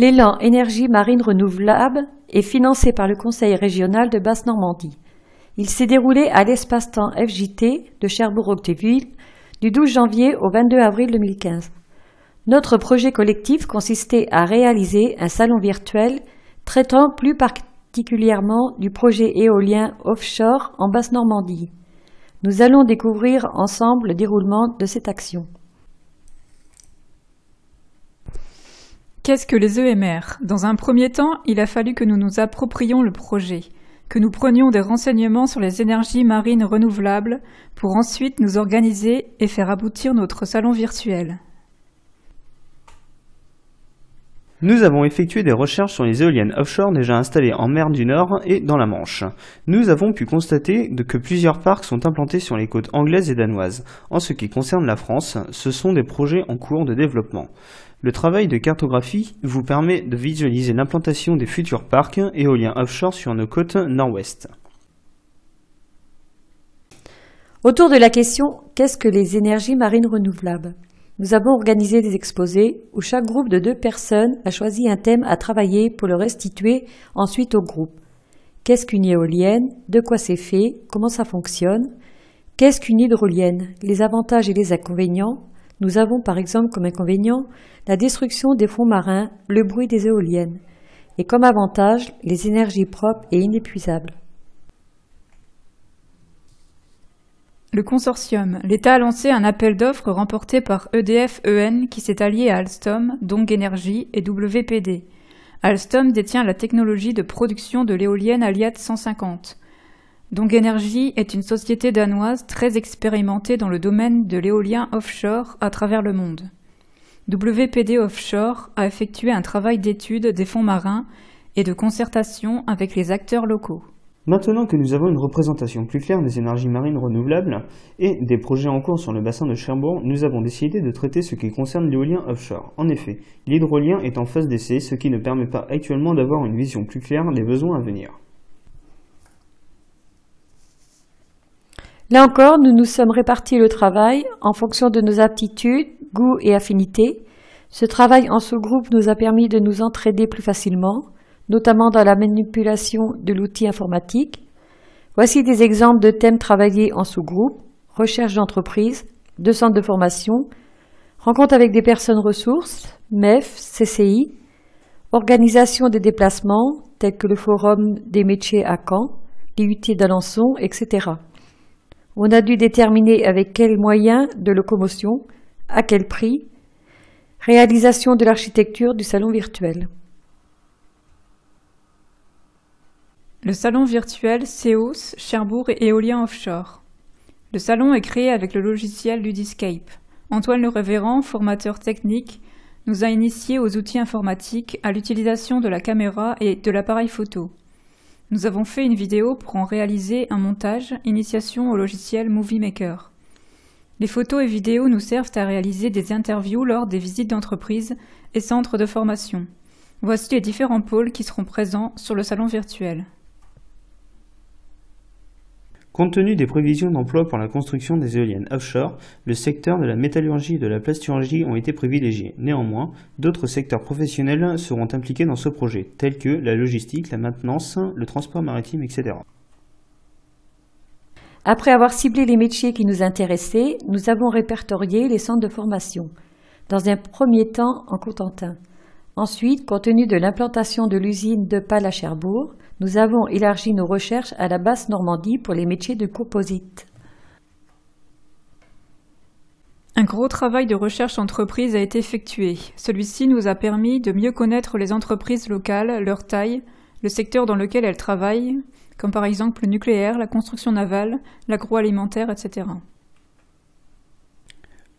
L'élan énergie marine renouvelable est financé par le Conseil régional de Basse-Normandie. Il s'est déroulé à l'espace-temps FJT de Cherbourg-Octeville du 12 janvier au 22 avril 2015. Notre projet collectif consistait à réaliser un salon virtuel traitant plus particulièrement du projet éolien offshore en Basse-Normandie. Nous allons découvrir ensemble le déroulement de cette action. Qu'est-ce que les EMR? Dans un premier temps, il a fallu que nous nous approprions le projet, que nous prenions des renseignements sur les énergies marines renouvelables pour ensuite nous organiser et faire aboutir notre salon virtuel. Nous avons effectué des recherches sur les éoliennes offshore déjà installées en mer du Nord et dans la Manche. Nous avons pu constater que plusieurs parcs sont implantés sur les côtes anglaises et danoises. En ce qui concerne la France, ce sont des projets en cours de développement. Le travail de cartographie vous permet de visualiser l'implantation des futurs parcs éoliens offshore sur nos côtes nord-ouest. Autour de la question « Qu'est-ce que les énergies marines renouvelables ?» Nous avons organisé des exposés où chaque groupe de 2 personnes a choisi un thème à travailler pour le restituer ensuite au groupe. Qu'est-ce qu'une éolienne? De quoi c'est fait? Comment ça fonctionne? Qu'est-ce qu'une hydrolienne? Les avantages et les inconvénients. Nous avons par exemple comme inconvénient la destruction des fonds marins, le bruit des éoliennes. Et comme avantage, les énergies propres et inépuisables. Le consortium. L'État a lancé un appel d'offres remporté par EDF-EN qui s'est allié à Alstom, Dong Energy et WPD. Alstom détient la technologie de production de l'éolienne Aliat 150. Dong Energy est une société danoise très expérimentée dans le domaine de l'éolien offshore à travers le monde. WPD Offshore a effectué un travail d'étude des fonds marins et de concertation avec les acteurs locaux. Maintenant que nous avons une représentation plus claire des énergies marines renouvelables et des projets en cours sur le bassin de Cherbourg, nous avons décidé de traiter ce qui concerne l'éolien offshore. En effet, l'hydrolien est en phase d'essai, ce qui ne permet pas actuellement d'avoir une vision plus claire des besoins à venir. Là encore, nous nous sommes répartis le travail en fonction de nos aptitudes, goûts et affinités. Ce travail en sous-groupe nous a permis de nous entraider plus facilement, notamment dans la manipulation de l'outil informatique. Voici des exemples de thèmes travaillés en sous-groupe: recherche d'entreprise, de centres de formation, rencontre avec des personnes ressources, MEF, CCI, organisation des déplacements tels que le forum des métiers à Caen, l'IUT d'Alençon, etc. On a dû déterminer avec quels moyens de locomotion, à quel prix, réalisation de l'architecture du salon virtuel. Le salon virtuel CEOS, Cherbourg et éolien offshore. Le salon est créé avec le logiciel Ludiscape. Antoine Le Révérend, formateur technique, nous a initiés aux outils informatiques, à l'utilisation de la caméra et de l'appareil photo. Nous avons fait une vidéo pour en réaliser un montage, initiation au logiciel Movie Maker. Les photos et vidéos nous servent à réaliser des interviews lors des visites d'entreprise et centres de formation. Voici les différents pôles qui seront présents sur le salon virtuel. Compte tenu des prévisions d'emploi pour la construction des éoliennes offshore, le secteur de la métallurgie et de la plasturgie ont été privilégiés. Néanmoins, d'autres secteurs professionnels seront impliqués dans ce projet, tels que la logistique, la maintenance, le transport maritime, etc. Après avoir ciblé les métiers qui nous intéressaient, nous avons répertorié les centres de formation. Dans un premier temps en Cotentin. Ensuite, compte tenu de l'implantation de l'usine de Pal à Cherbourg, nous avons élargi nos recherches à la Basse-Normandie pour les métiers de composite. Un gros travail de recherche entreprise a été effectué. Celui-ci nous a permis de mieux connaître les entreprises locales, leur taille, le secteur dans lequel elles travaillent, comme par exemple le nucléaire, la construction navale, l'agroalimentaire, etc.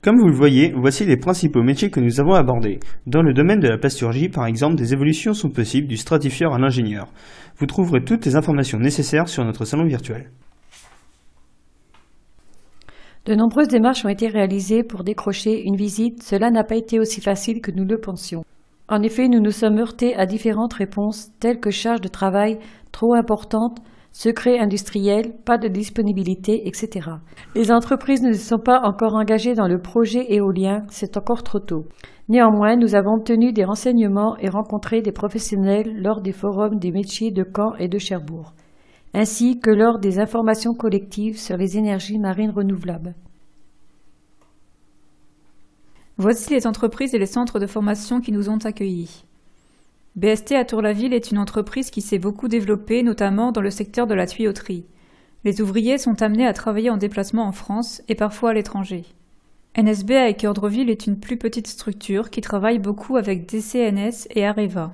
Comme vous le voyez, voici les principaux métiers que nous avons abordés. Dans le domaine de la plasturgie, par exemple, des évolutions sont possibles du stratifieur à l'ingénieur. Vous trouverez toutes les informations nécessaires sur notre salon virtuel. De nombreuses démarches ont été réalisées pour décrocher une visite. Cela n'a pas été aussi facile que nous le pensions. En effet, nous nous sommes heurtés à différentes réponses, telles que charge de travail trop importante, secret industriel, pas de disponibilité, etc. Les entreprises ne sont pas encore engagées dans le projet éolien, c'est encore trop tôt. Néanmoins, nous avons obtenu des renseignements et rencontré des professionnels lors des forums des métiers de Caen et de Cherbourg, ainsi que lors des informations collectives sur les énergies marines renouvelables. Voici les entreprises et les centres de formation qui nous ont accueillis. BST à Tour-la-Ville est une entreprise qui s'est beaucoup développée, notamment dans le secteur de la tuyauterie. Les ouvriers sont amenés à travailler en déplacement en France et parfois à l'étranger. NSB à Équeurdreville est une plus petite structure qui travaille beaucoup avec DCNS et Areva.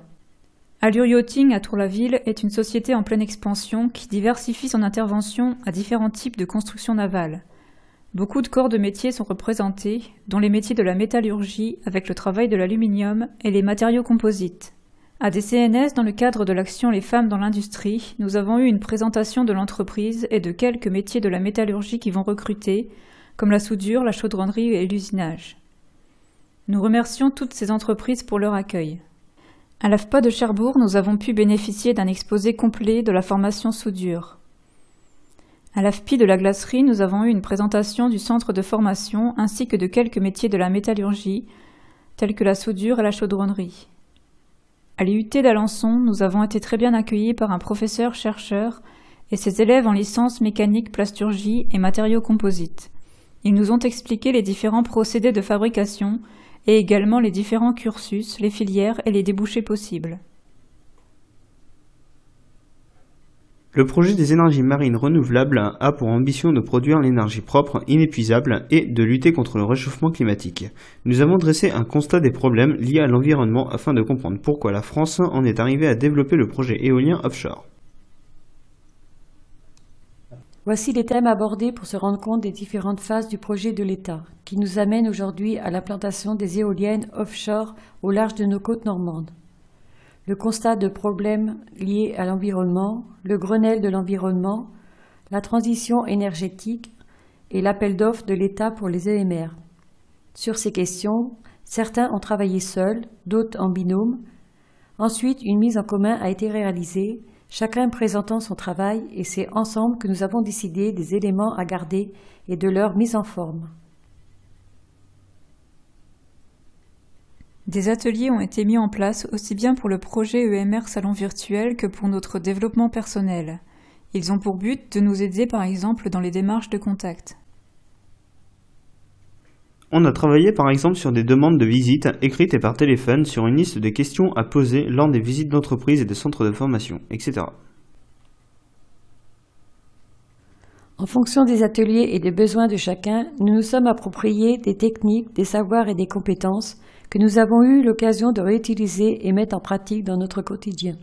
Allure Yachting à Tour-la-Ville est une société en pleine expansion qui diversifie son intervention à différents types de constructions navales. Beaucoup de corps de métiers sont représentés, dont les métiers de la métallurgie avec le travail de l'aluminium et les matériaux composites. À DCNS, dans le cadre de l'action Les femmes dans l'industrie, nous avons eu une présentation de l'entreprise et de quelques métiers de la métallurgie qui vont recruter, comme la soudure, la chaudronnerie et l'usinage. Nous remercions toutes ces entreprises pour leur accueil. À l'AFPA de Cherbourg, nous avons pu bénéficier d'un exposé complet de la formation soudure. À l'AFPI de la glacerie, nous avons eu une présentation du centre de formation ainsi que de quelques métiers de la métallurgie, tels que la soudure et la chaudronnerie. À l'IUT d'Alençon, nous avons été très bien accueillis par un professeur-chercheur et ses élèves en licence mécanique, plasturgie et matériaux composites. Ils nous ont expliqué les différents procédés de fabrication et également les différents cursus, les filières et les débouchés possibles. Le projet des énergies marines renouvelables a pour ambition de produire l'énergie propre, inépuisable et de lutter contre le réchauffement climatique. Nous avons dressé un constat des problèmes liés à l'environnement afin de comprendre pourquoi la France en est arrivée à développer le projet éolien offshore. Voici les thèmes abordés pour se rendre compte des différentes phases du projet de l'État, qui nous amène aujourd'hui à l'implantation des éoliennes offshore au large de nos côtes normandes. Le constat de problèmes liés à l'environnement, le Grenelle de l'environnement, la transition énergétique et l'appel d'offres de l'État pour les EMR. Sur ces questions, certains ont travaillé seuls, d'autres en binôme. Ensuite, une mise en commun a été réalisée, chacun présentant son travail, et c'est ensemble que nous avons décidé des éléments à garder et de leur mise en forme. Des ateliers ont été mis en place aussi bien pour le projet EMR Salon Virtuel que pour notre développement personnel. Ils ont pour but de nous aider par exemple dans les démarches de contact. On a travaillé par exemple sur des demandes de visite écrites et par téléphone sur une liste de questions à poser lors des visites d'entreprises et de centres de formation, etc. En fonction des ateliers et des besoins de chacun, nous nous sommes appropriés des techniques, des savoirs et des compétences que nous avons eu l'occasion de réutiliser et mettre en pratique dans notre quotidien.